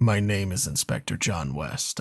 My name is Inspector John West.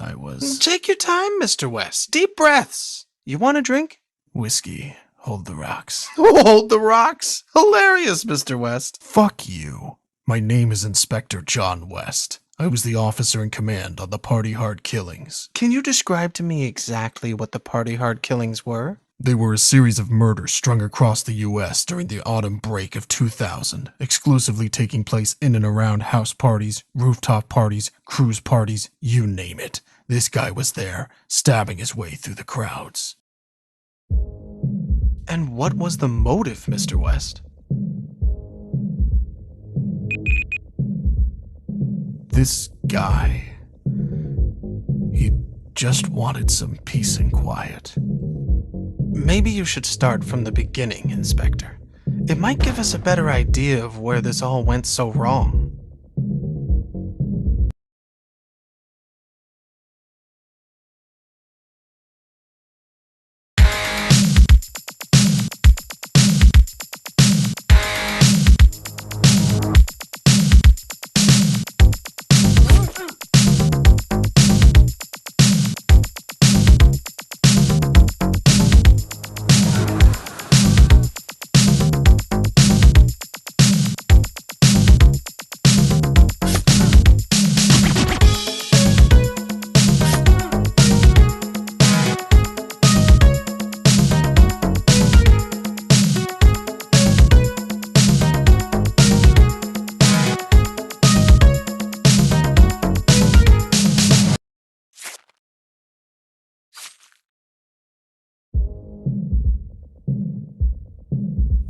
Take your time, Mr. West. Deep breaths. You want a drink? Whiskey. Hold the rocks. Hold the rocks. Hilarious, Mr. West. Fuck you. My name is Inspector John West. I was the officer in command on the Party Hard killings. Can you describe to me exactly what the Party Hard killings were? They were a series of murders strung across the U.S. during the autumn break of 2000, exclusively taking place in and around house parties, rooftop parties, cruise parties, you name it. This guy was there, stabbing his way through the crowds. And what was the motive, Mr. West? This guy, he just wanted some peace and quiet. Maybe you should start from the beginning, Inspector. It might give us a better idea of where this all went so wrong.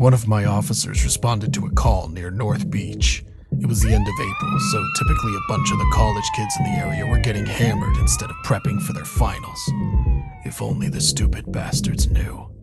One of my officers responded to a call near North Beach. It was the end of April, so typically a bunch of the college kids in the area were getting hammered instead of prepping for their finals. If only the stupid bastards knew.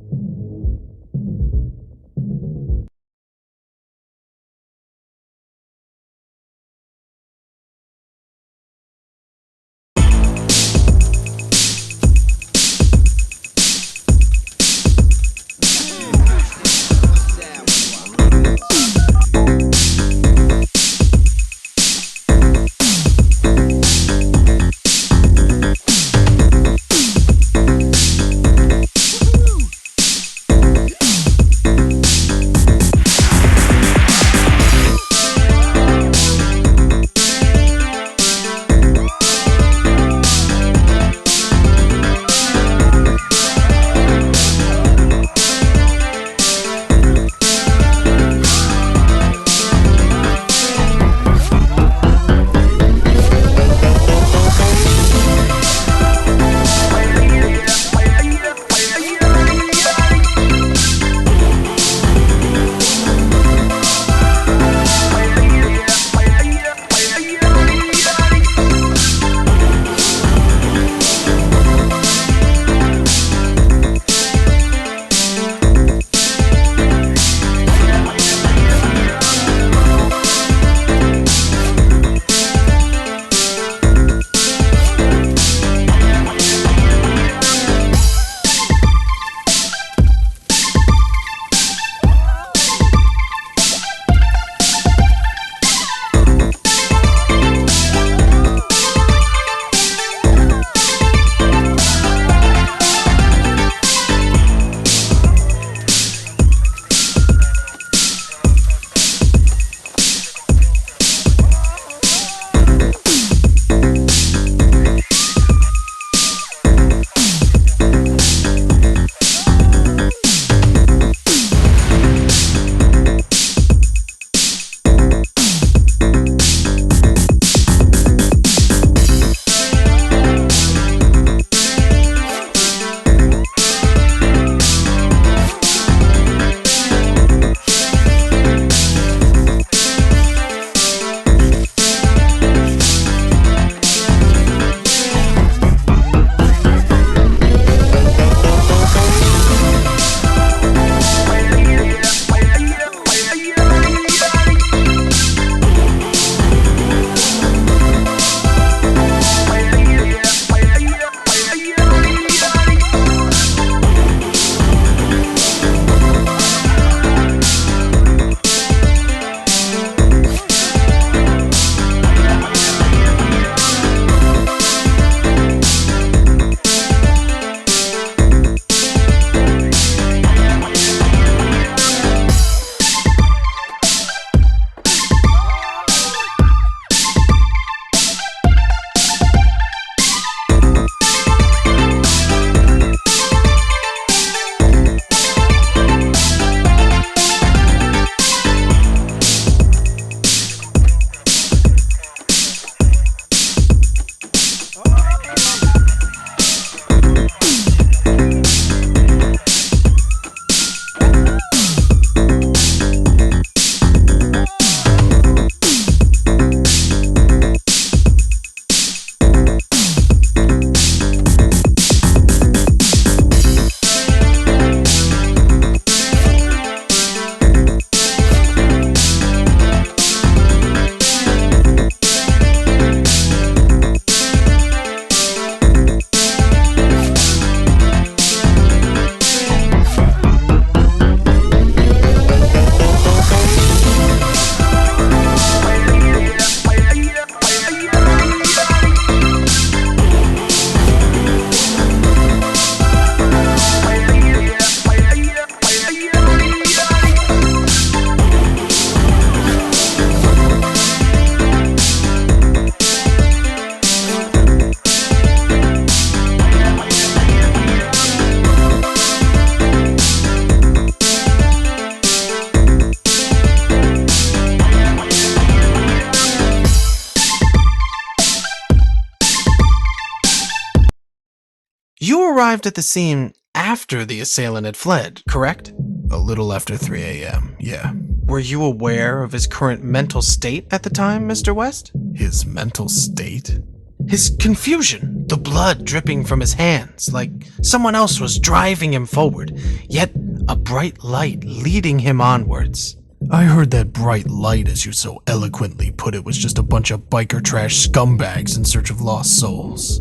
arrived at the scene after the assailant had fled, correct? A little after 3 a.m., yeah. Were you aware of his current mental state at the time, Mr. West? His mental state? His confusion, the blood dripping from his hands, like someone else was driving him forward, yet a bright light leading him onwards. I heard that bright light, as you so eloquently put it, was just a bunch of biker trash scumbags in search of lost souls.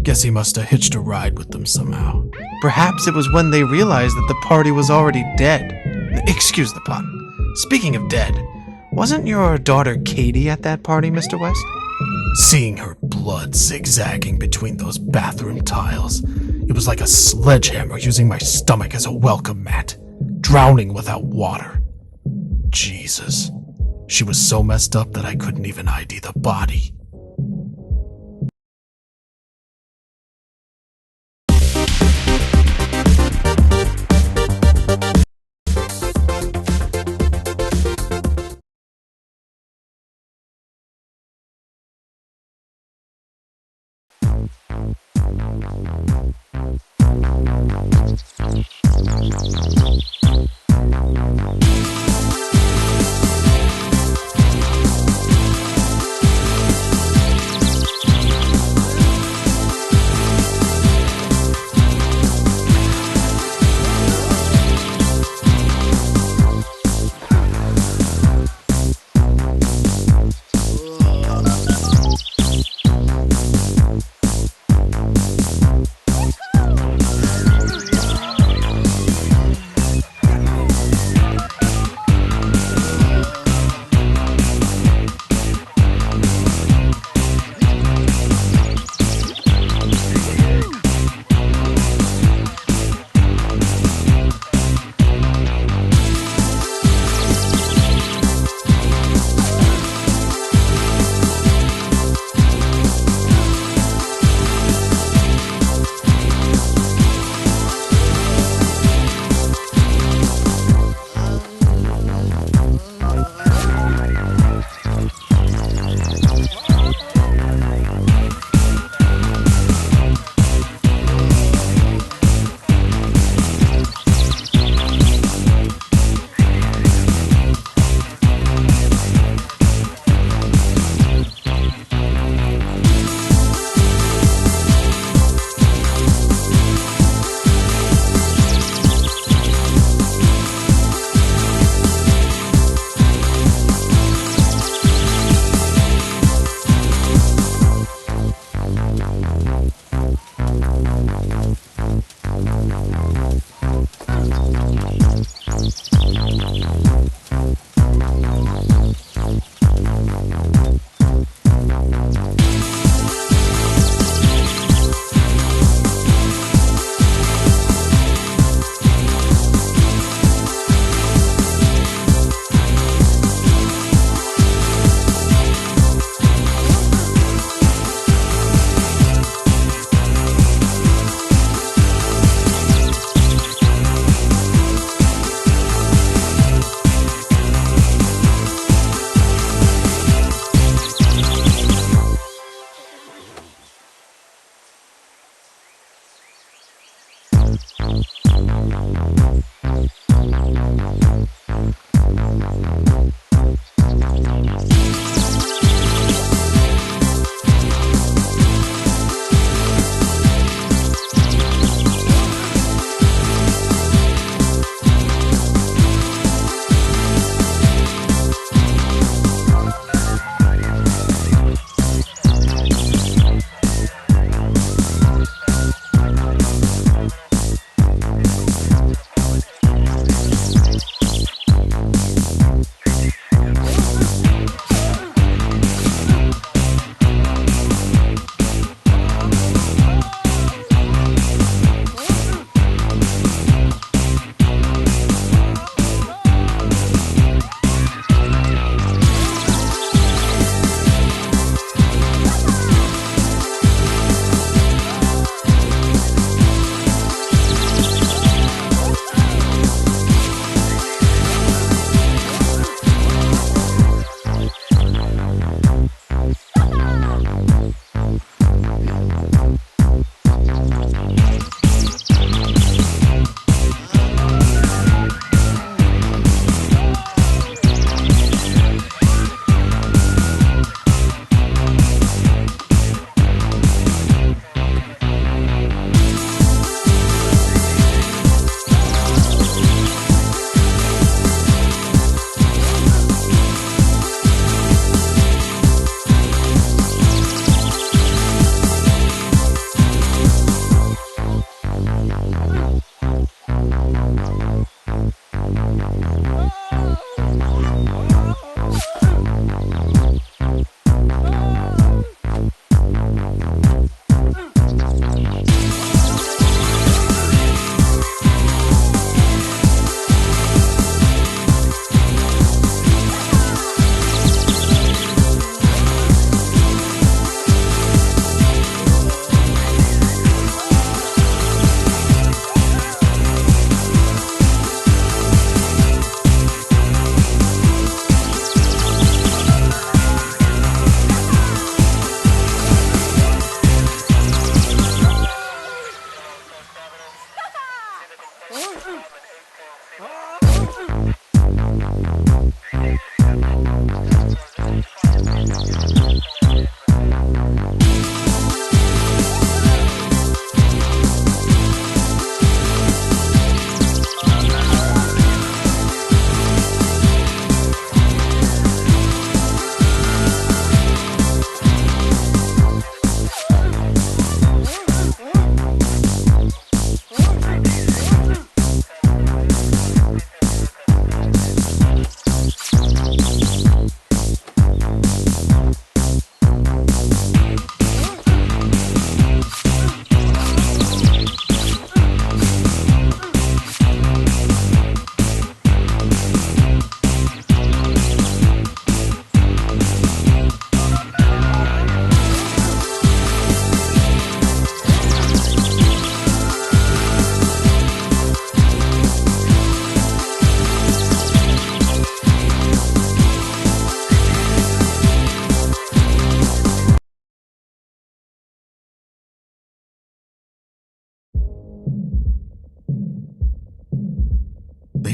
Guess he must have hitched a ride with them somehow. Perhaps it was when they realized that the party was already dead. Excuse the pun. Speaking of dead, wasn't your daughter Katie at that party, Mr. West? Seeing her blood zigzagging between those bathroom tiles, it was like a sledgehammer using my stomach as a welcome mat, drowning without water. Jesus. She was so messed up that I couldn't even ID the body.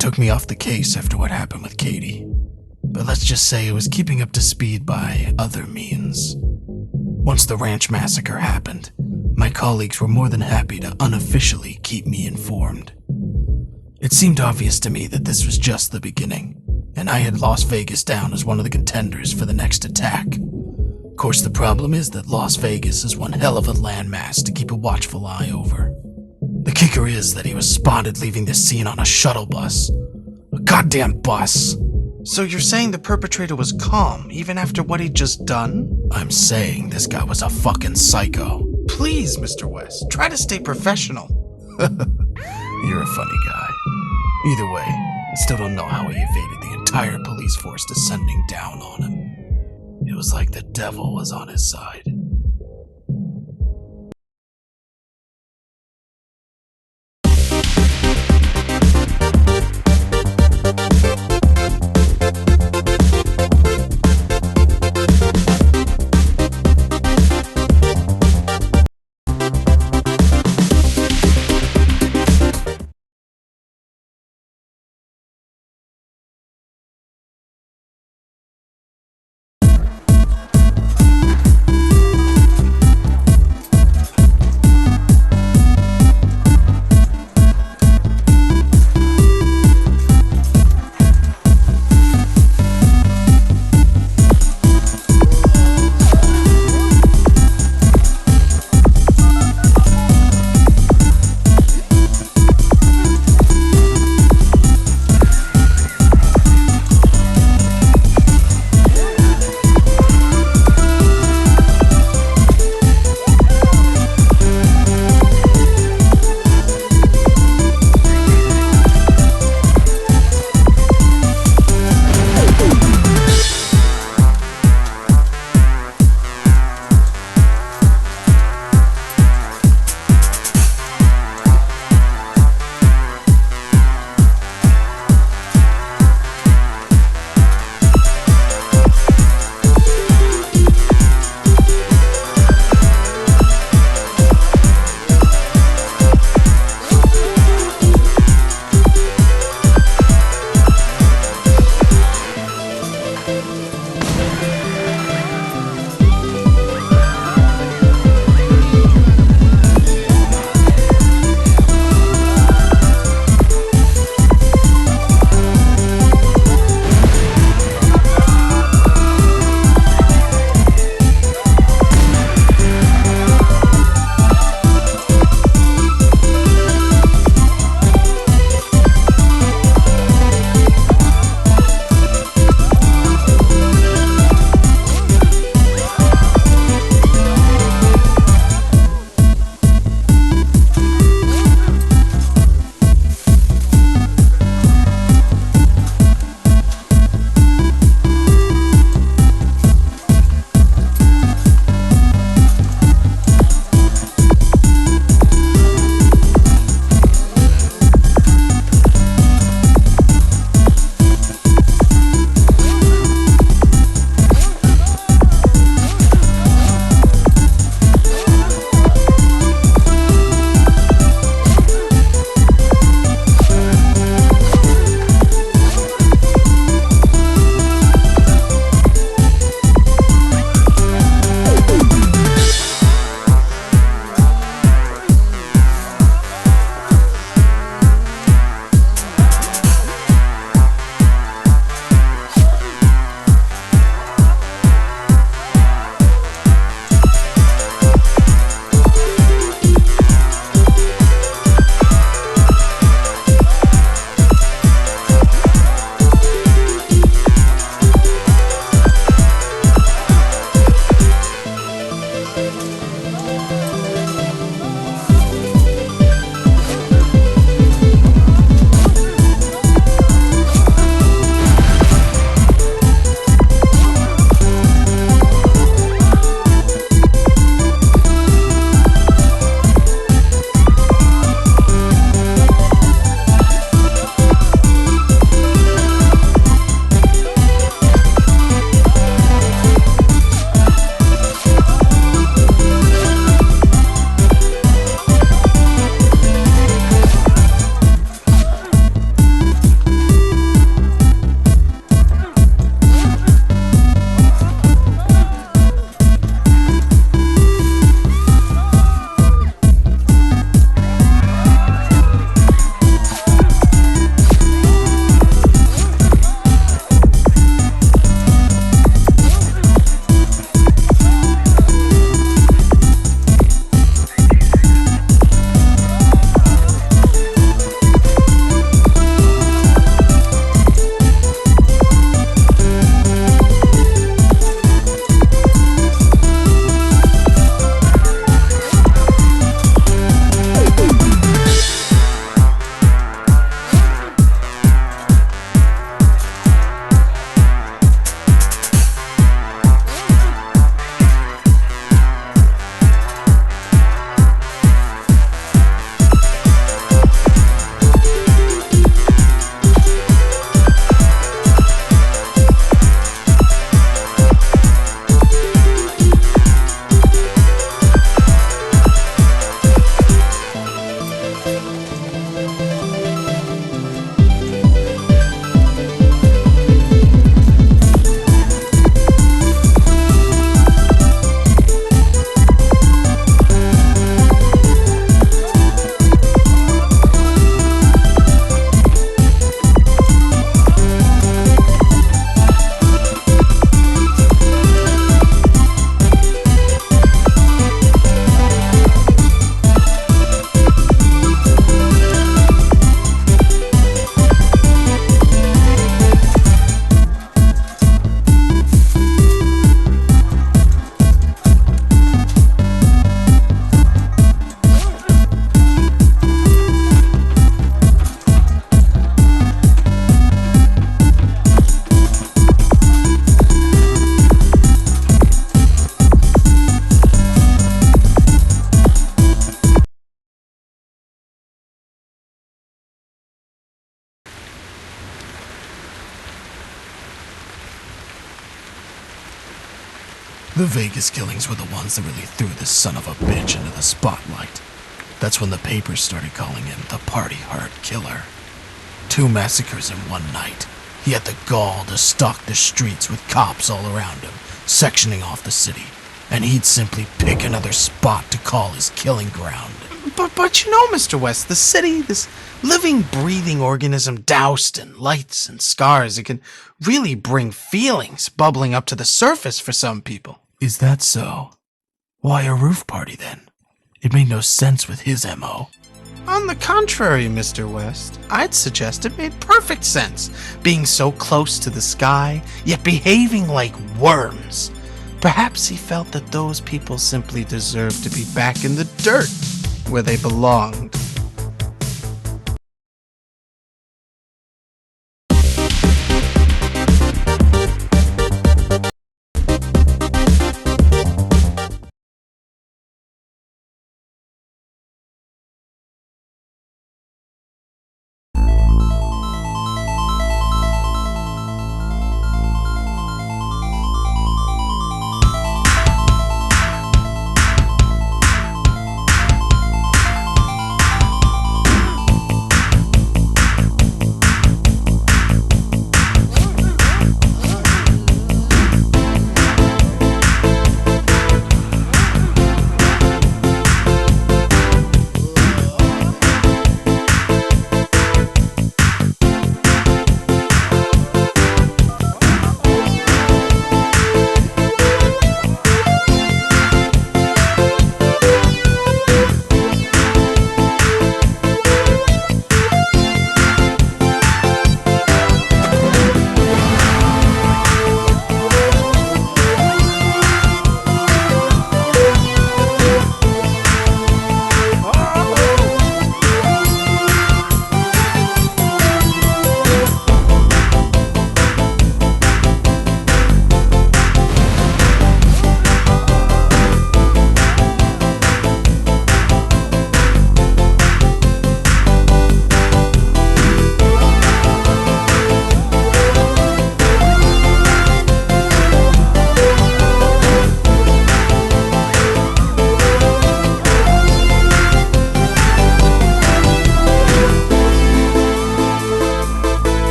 took me off the case after what happened with Katie. But let's just say I was keeping up to speed by other means. Once the ranch massacre happened, my colleagues were more than happy to unofficially keep me informed. It seemed obvious to me that this was just the beginning, and I had Las Vegas down as one of the contenders for the next attack. Of course, the problem is that Las Vegas is one hell of a landmass to keep a watchful eye over. The kicker is that he was spotted leaving the scene on a shuttle bus. A goddamn bus! So you're saying the perpetrator was calm, even after what he'd just done? I'm saying this guy was a fucking psycho. Please, Mr. West, try to stay professional. You're a funny guy. Either way, I still don't know how he evaded the entire police force descending down on him. It was like the devil was on his side. The Vegas killings were the ones that really threw this son of a bitch into the spotlight. That's when the papers started calling him the Party Hard Killer. 2 massacres in one night. He had the gall to stalk the streets with cops all around him, sectioning off the city, and he'd simply pick another spot to call his killing ground. But you know, Mr. West, the city, this living, breathing organism doused in lights and scars, it can really bring feelings bubbling up to the surface for some people. Is that so? Why a roof party then? It made no sense with his MO. On the contrary, Mr. West, I'd suggest it made perfect sense, being so close to the sky, yet behaving like worms. Perhaps he felt that those people simply deserved to be back in the dirt, where they belonged.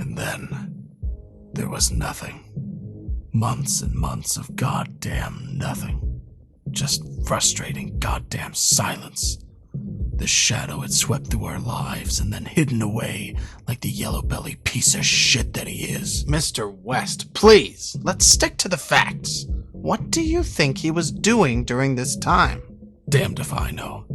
And then there was nothing. Months and months of goddamn nothing. Just frustrating goddamn silence. The shadow had swept through our lives and then hidden away like the yellow-bellied piece of shit that he is. Mr. West, please, let's stick to the facts. What do you think he was doing during this time? Damned if I know.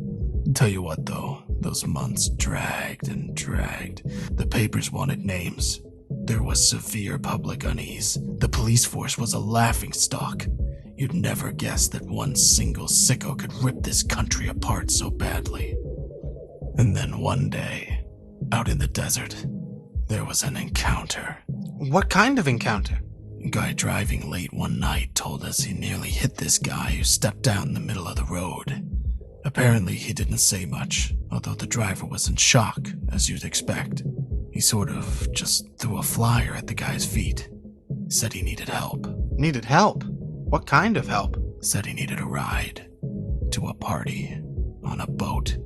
Tell you what, though, those months dragged and dragged. The papers wanted names. There was severe public unease. The police force was a laughingstock. You'd never guess that one single sicko could rip this country apart so badly. And then one day, out in the desert, there was an encounter. What kind of encounter? A guy driving late one night told us he nearly hit this guy who stepped down in the middle of the road. Apparently, he didn't say much, although the driver was in shock, as you'd expect. He sort of just threw a flyer at the guy's feet. Said he needed help. Needed help? What kind of help? Said he needed a ride to a party on a boat.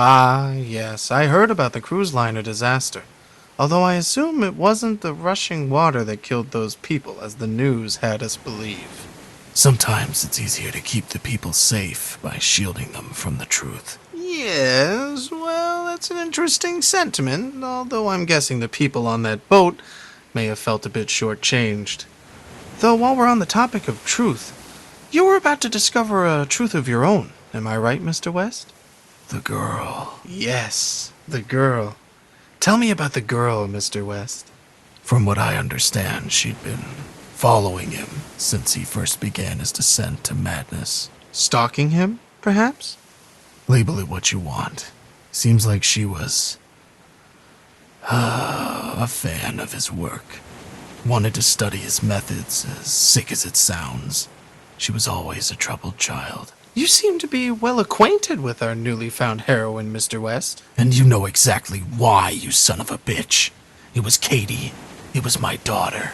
Ah, yes, I heard about the cruise liner disaster. Although I assume it wasn't the rushing water that killed those people, as the news had us believe. Sometimes it's easier to keep the people safe by shielding them from the truth. Yes, well, that's an interesting sentiment, although I'm guessing the people on that boat may have felt a bit shortchanged. Though while we're on the topic of truth, you were about to discover a truth of your own, am I right, Mr. West? The girl. Yes, the girl. Tell me about the girl, Mr. West. From what I understand, she'd been following him since he first began his descent to madness. Stalking him, perhaps? Label it what you want. Seems like she was a fan of his work. Wanted to study his methods, as sick as it sounds. She was always a troubled child. You seem to be well acquainted with our newly found heroine, Mr. West. And you know exactly why, you son of a bitch. It was Katie. It was my daughter.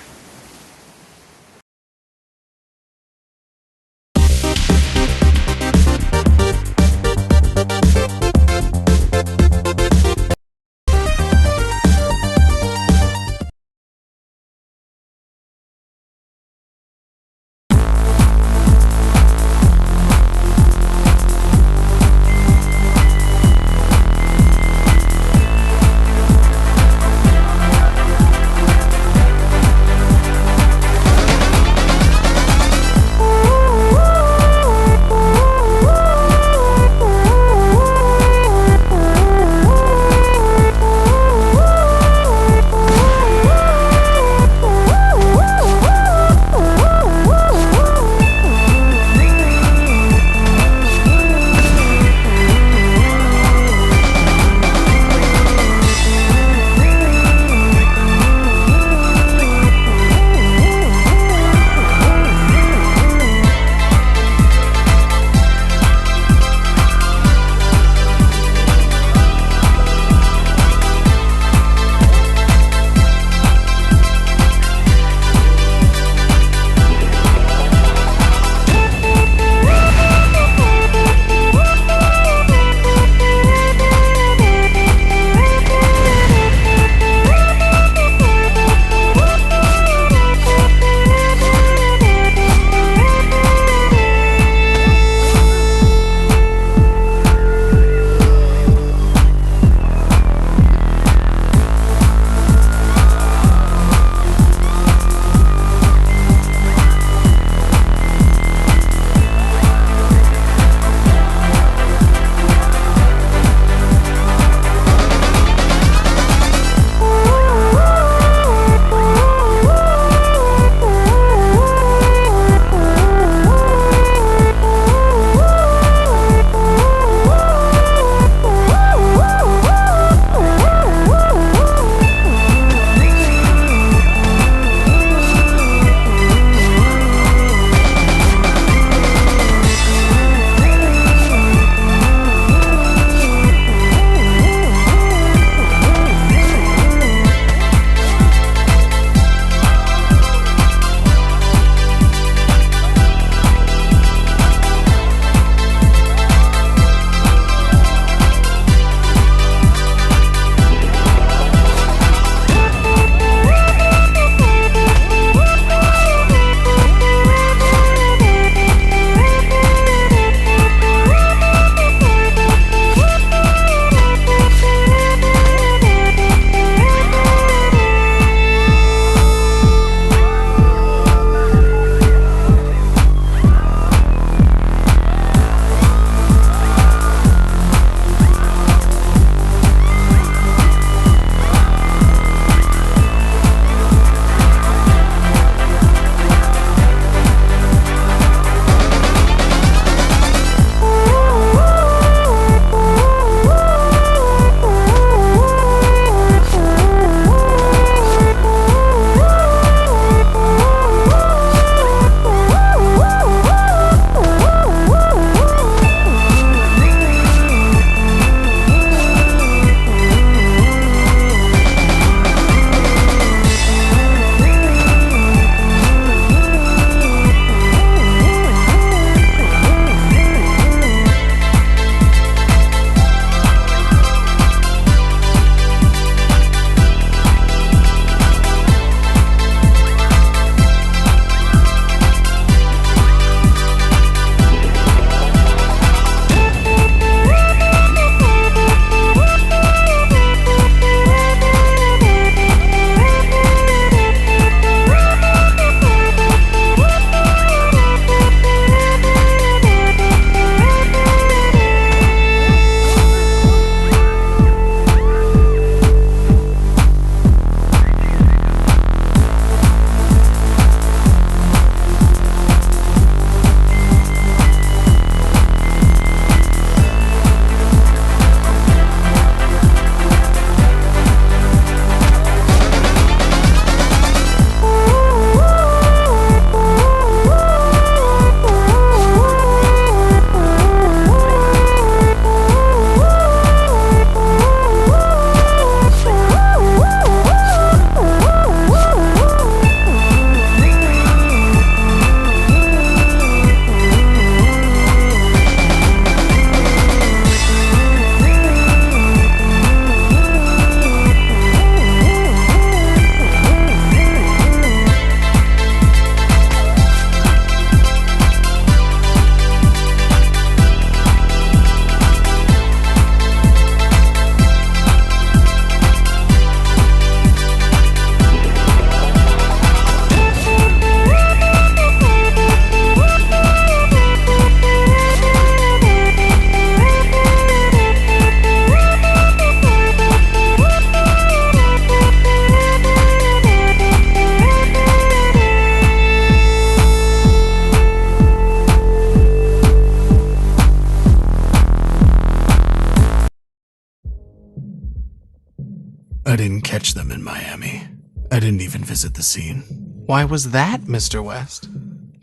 catch them in Miami. I didn't even visit the scene. Why was that, Mr. West?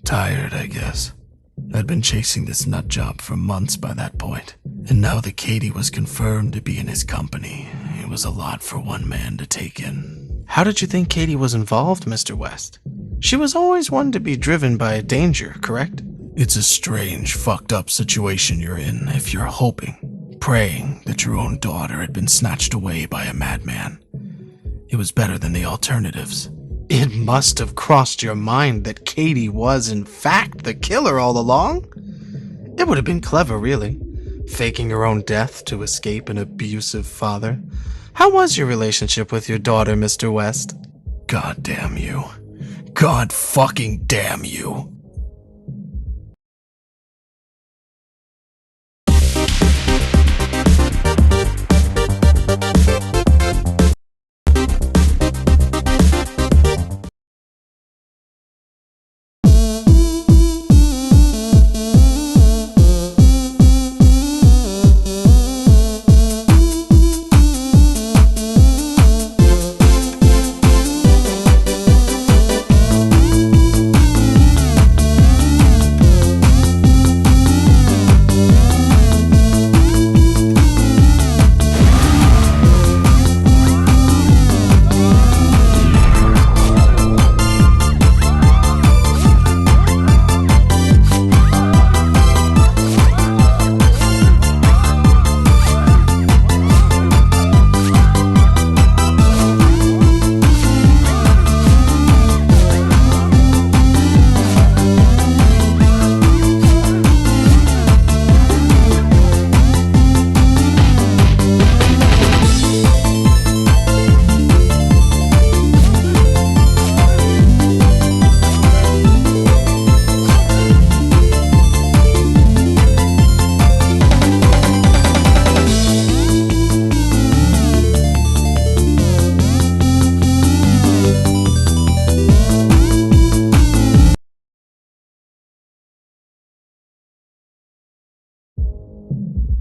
Tired, I guess. I'd been chasing this nut job for months by that point, and now that Katie was confirmed to be in his company, it was a lot for one man to take in. How did you think Katie was involved, Mr. West? She was always one to be driven by danger, correct? It's a strange, fucked up situation you're in if you're hoping, praying that your own daughter had been snatched away by a madman. It was better than the alternatives. It must have crossed your mind that Katie was, in fact, the killer all along? It would have been clever, really, faking her own death to escape an abusive father. How was your relationship with your daughter, Mr. West? God damn you. God fucking damn you.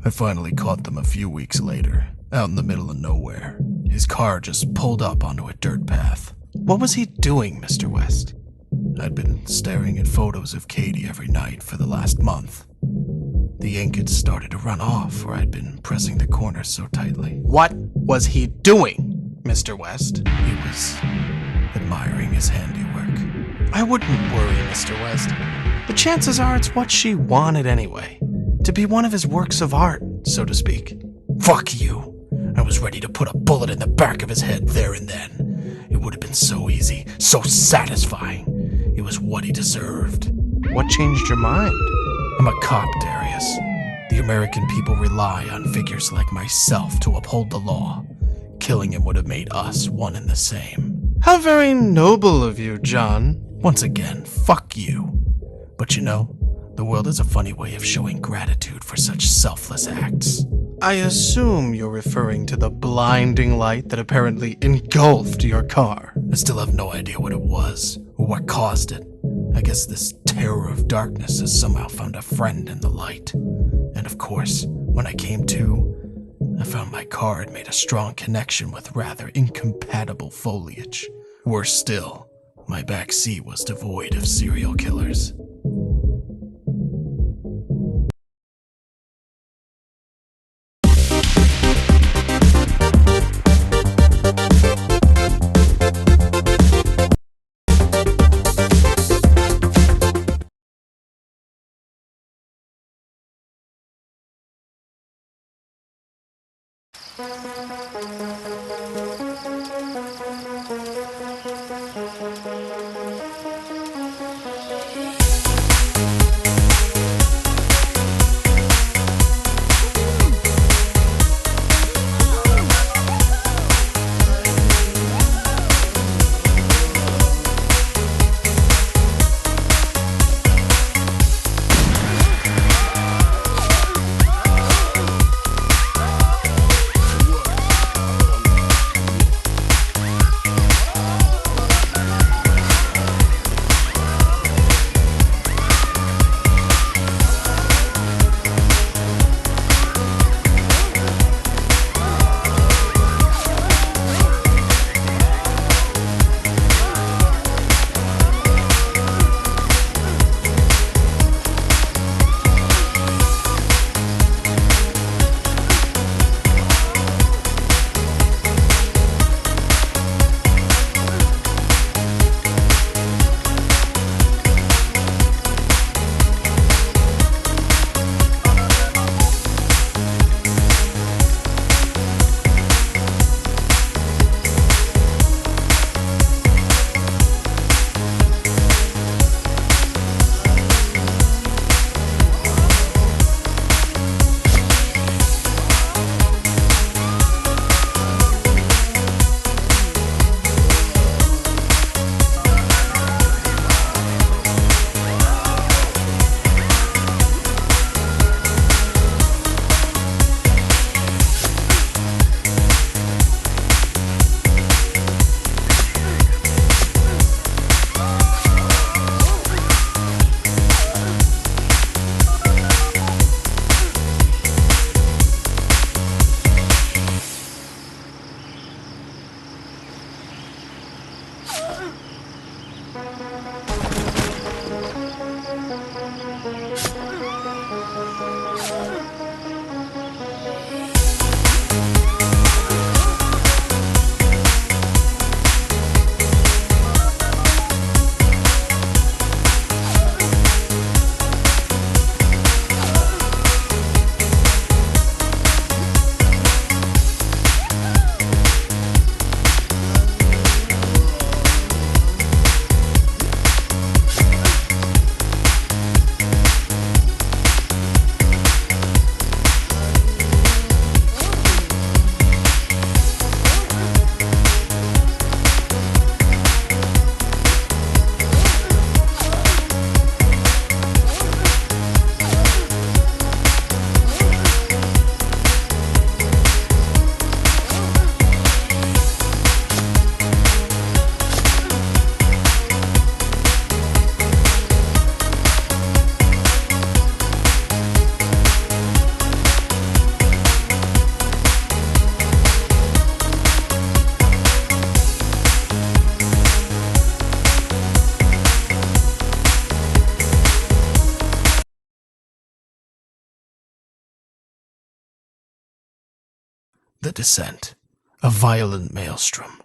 I finally caught them a few weeks later, out in the middle of nowhere. His car just pulled up onto a dirt path. What was he doing, Mr. West? I'd been staring at photos of Katie every night for the last month. The ink had started to run off where I'd been pressing the corners so tightly. What was he doing, Mr. West? He was admiring his handiwork. I wouldn't worry, Mr. West. The chances are it's what she wanted anyway. To be one of his works of art, so to speak. Fuck you. I was ready to put a bullet in the back of his head there and then. It would have been so easy, so satisfying. It was what he deserved. What changed your mind? I'm a cop, Darius. The American people rely on figures like myself to uphold the law. Killing him would have made us one and the same. How very noble of you, John. Once again, fuck you. But you know, the world has a funny way of showing gratitude for such selfless acts. I assume you're referring to the blinding light that apparently engulfed your car. I still have no idea what it was, or what caused it. I guess this terror of darkness has somehow found a friend in the light. And of course, when I came to, I found my car had made a strong connection with rather incompatible foliage. Worse still, my back seat was devoid of serial killers. The descent. A violent maelstrom.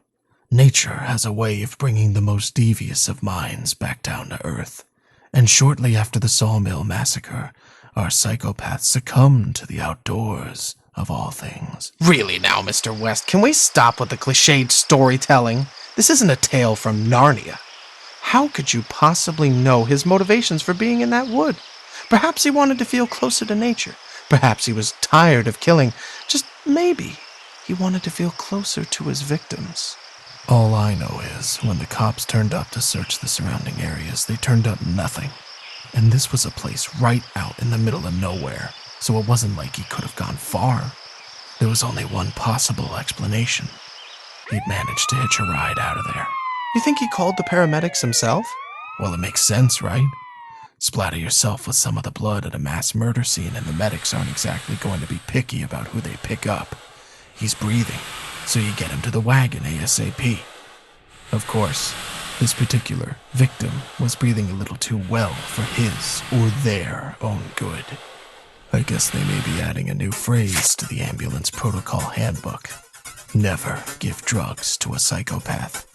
Nature has a way of bringing the most devious of minds back down to earth. And shortly after the Sawmill Massacre, our psychopath succumbed to the outdoors, of all things. Really now, Mr. West, can we stop with the cliched storytelling? This isn't a tale from Narnia. How could you possibly know his motivations for being in that wood? Perhaps he wanted to feel closer to nature. Perhaps he was tired of killing. Just maybe he wanted to feel closer to his victims. All I know is, when the cops turned up to search the surrounding areas, they turned up nothing. And this was a place right out in the middle of nowhere, so it wasn't like he could have gone far. There was only one possible explanation. He'd managed to hitch a ride out of there. You think he called the paramedics himself? Well, it makes sense, right? Splatter yourself with some of the blood at a mass murder scene and the medics aren't exactly going to be picky about who they pick up. He's breathing, so you get him to the wagon ASAP. Of course, this particular victim was breathing a little too well for his or their own good. I guess they may be adding a new phrase to the ambulance protocol handbook. Never give drugs to a psychopath.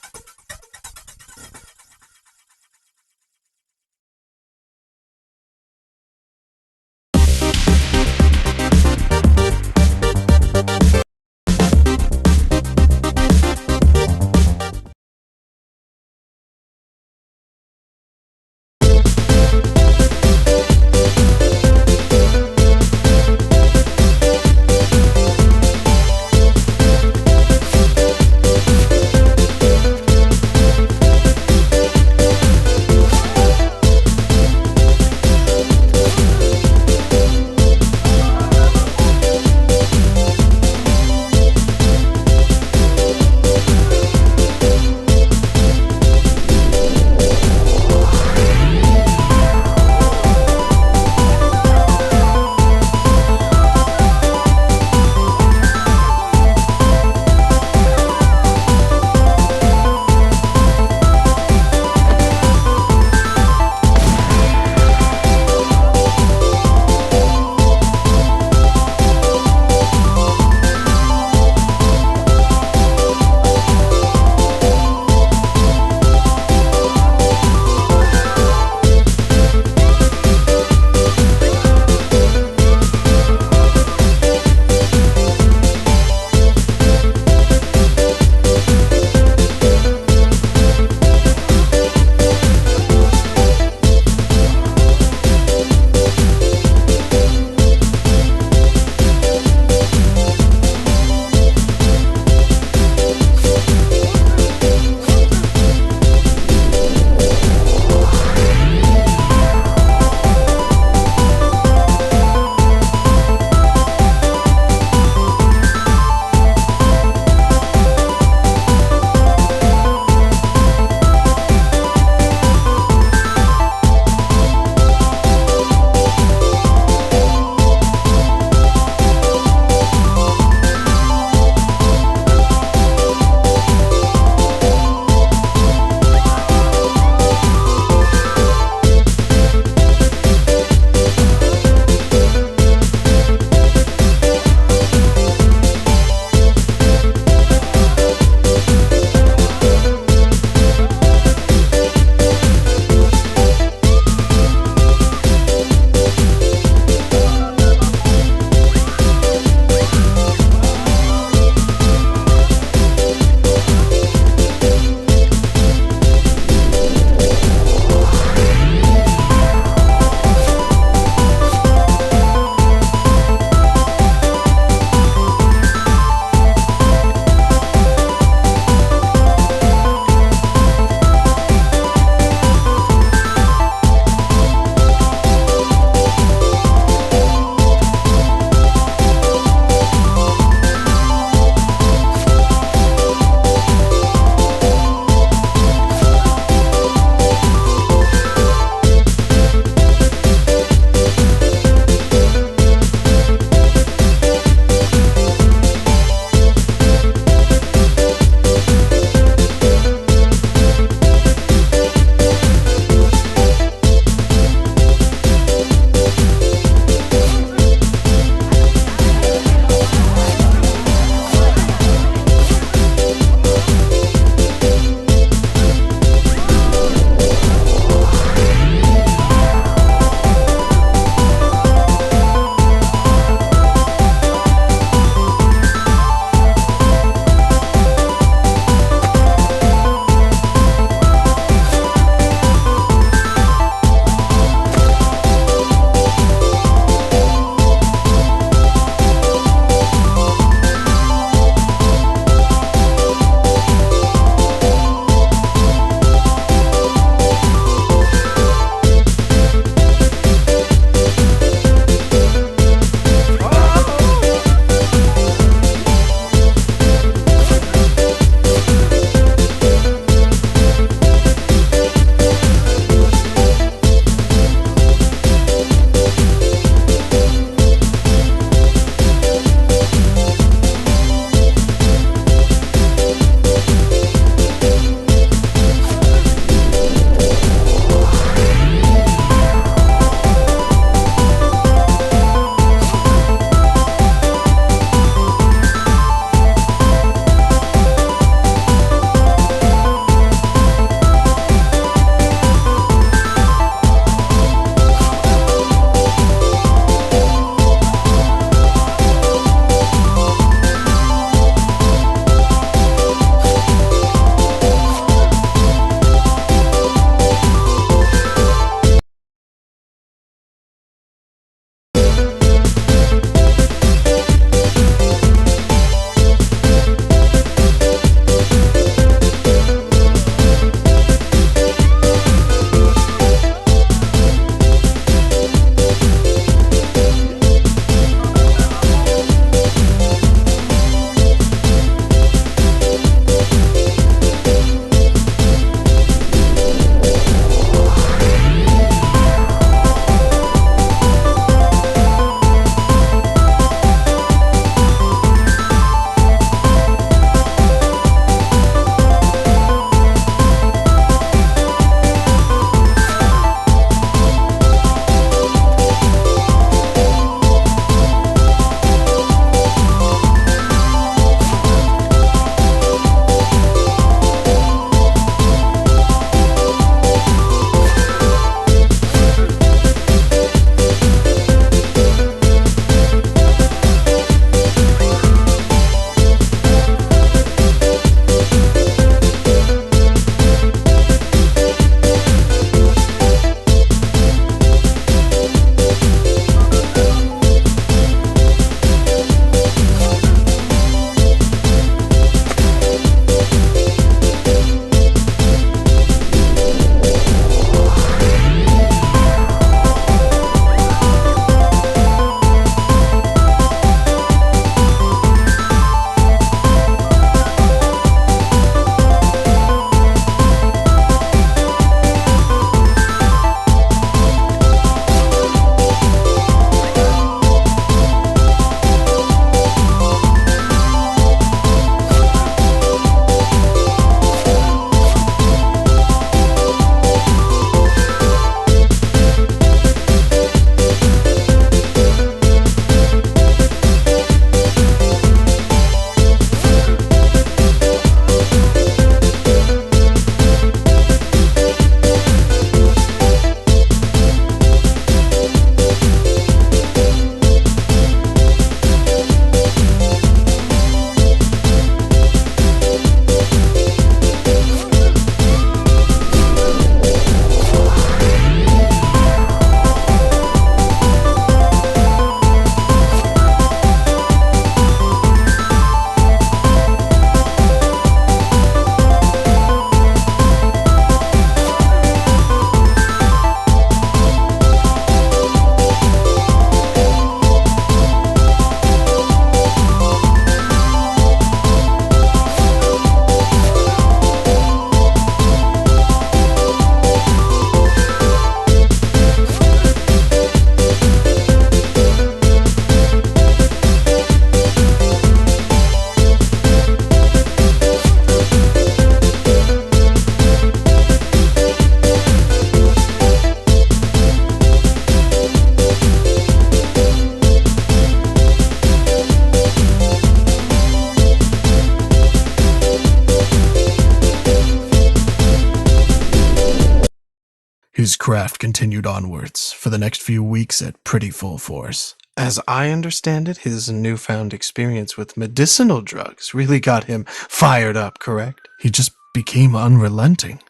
craft continued onwards for the next few weeks at pretty full force. As I understand it, his newfound experience with medicinal drugs really got him fired up, correct? He just became unrelenting,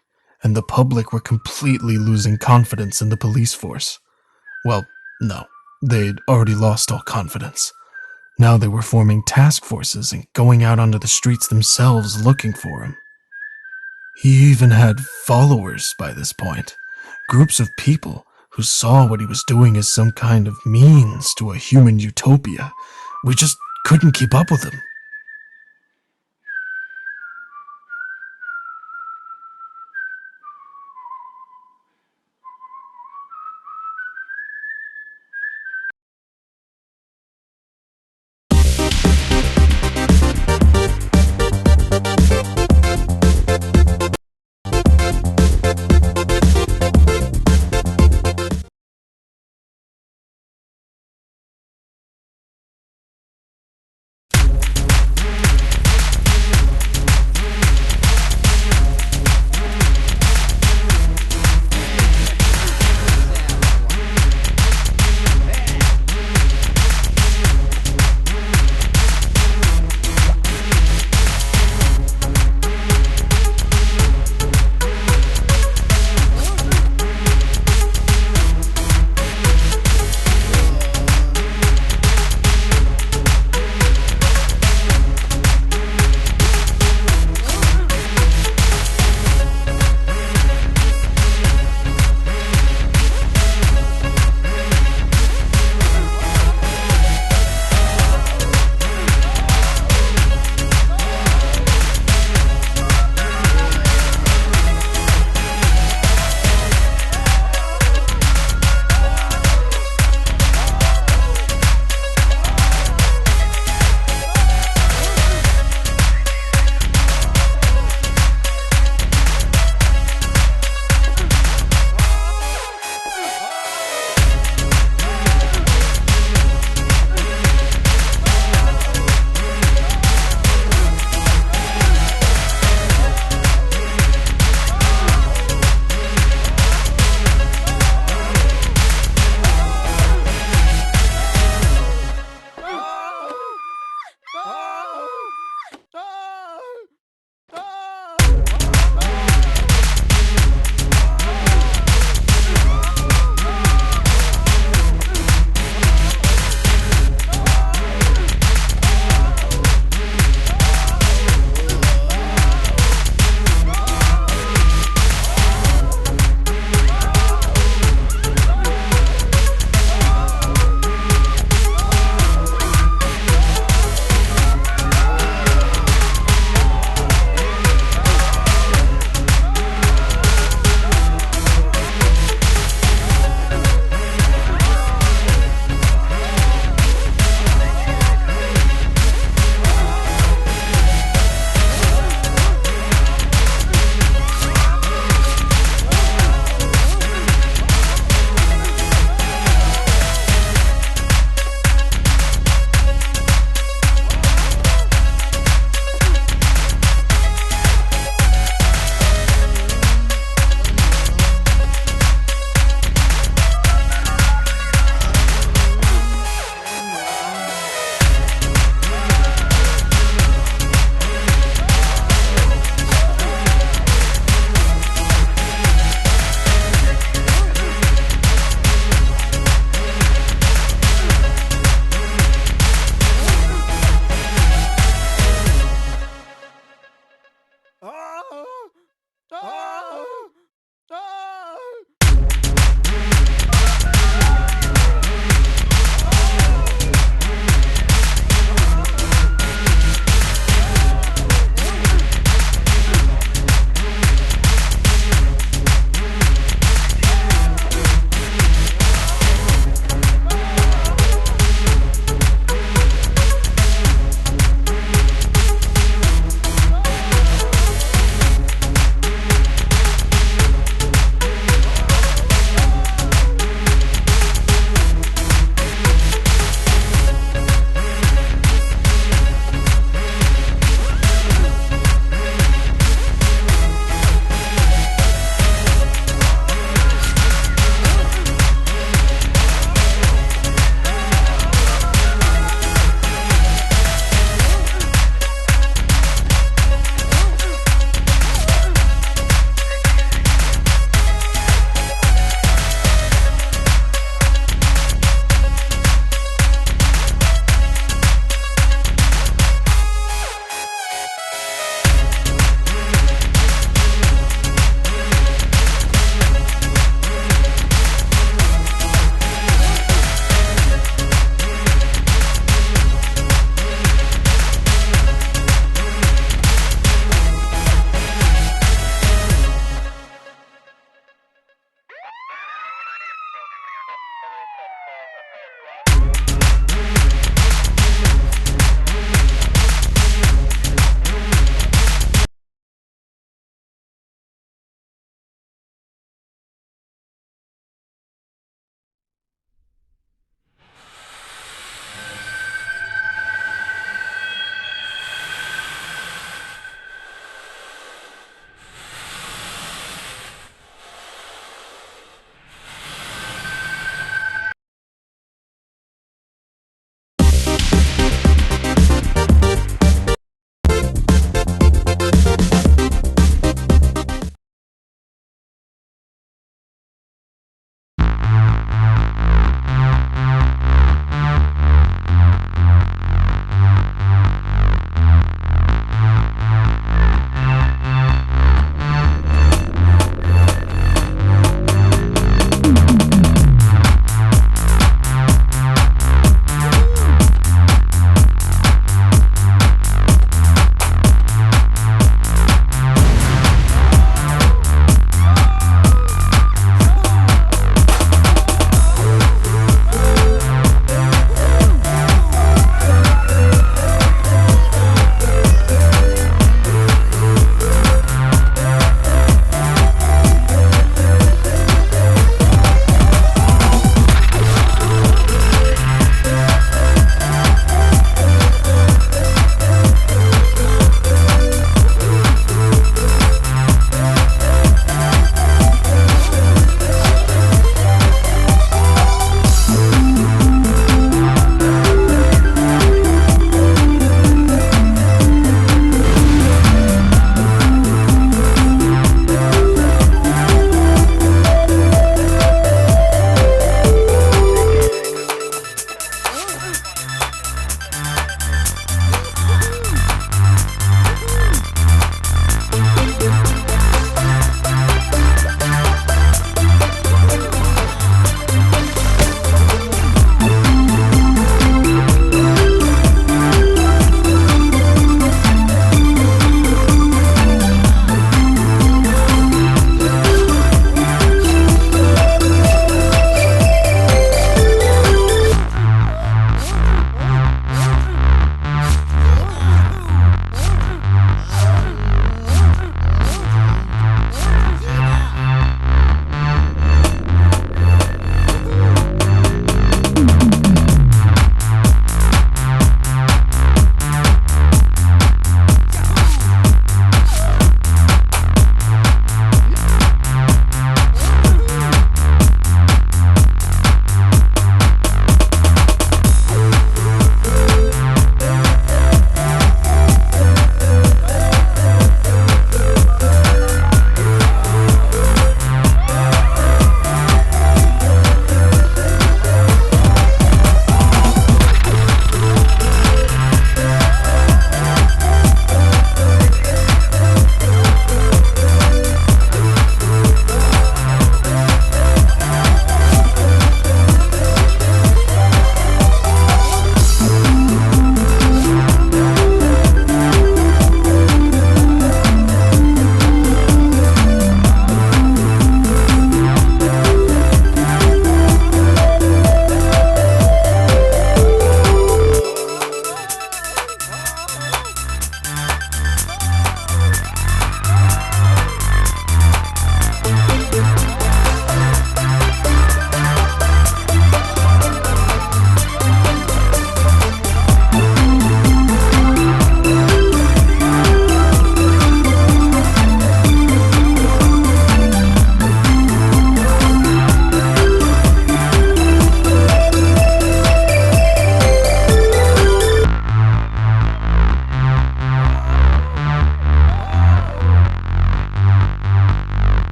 and the public were completely losing confidence in the police force. Well, no, they'd already lost all confidence. Now they were forming task forces and going out onto the streets themselves looking for him. He even had followers by this point, groups of people who saw what he was doing as some kind of means to a human utopia. We just couldn't keep up with him.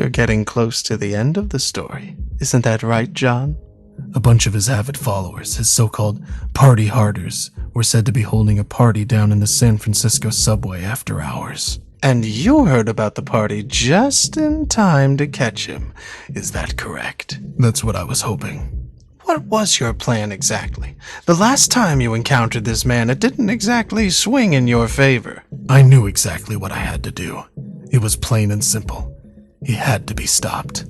we're getting close to the end of the story. Isn't that right, John? A bunch of his avid followers, his so-called party harders, were said to be holding a party down in the San Francisco subway after hours. And you heard about the party just in time to catch him. Is that correct? That's what I was hoping. What was your plan exactly? The last time you encountered this man, it didn't exactly swing in your favor. I knew exactly what I had to do. It was plain and simple. He had to be stopped.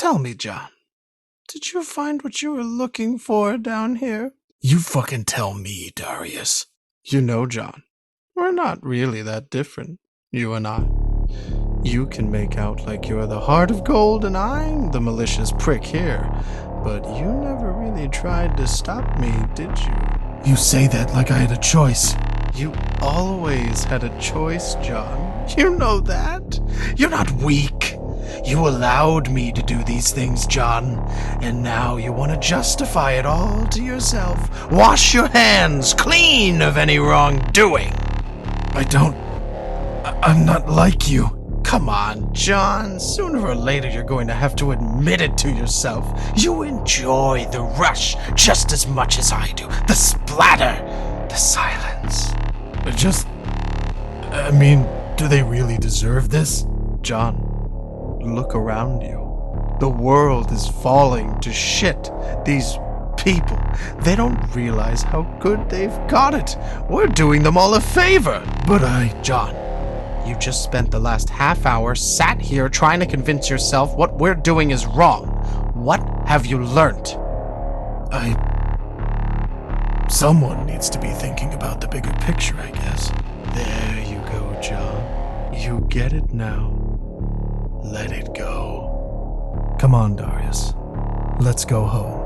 Tell me, John, did you find what you were looking for down here? You fucking tell me, Darius. You know, John, we're not really that different, you and I. You can make out like you're the heart of gold and I'm the malicious prick here, but you never really tried to stop me, did you? You say that like I had a choice. You always had a choice, John. You know that. You're not weak. You allowed me to do these things, John, and now you want to justify it all to yourself. Wash your hands clean of any wrongdoing. I'm not like you. Come on, John. Sooner or later you're going to have to admit it to yourself. You enjoy the rush just as much as I do. The splatter, the silence. Do they really deserve this? John, look around you. The world is falling to shit. These people, they don't realize how good they've got it. We're doing them all a favor. John, you just spent the last half hour sat here trying to convince yourself what we're doing is wrong. What have you learned? Someone needs to be thinking about the bigger picture, I guess. There you go, John. You get it now. Let it go. Come on, Darius. Let's go home.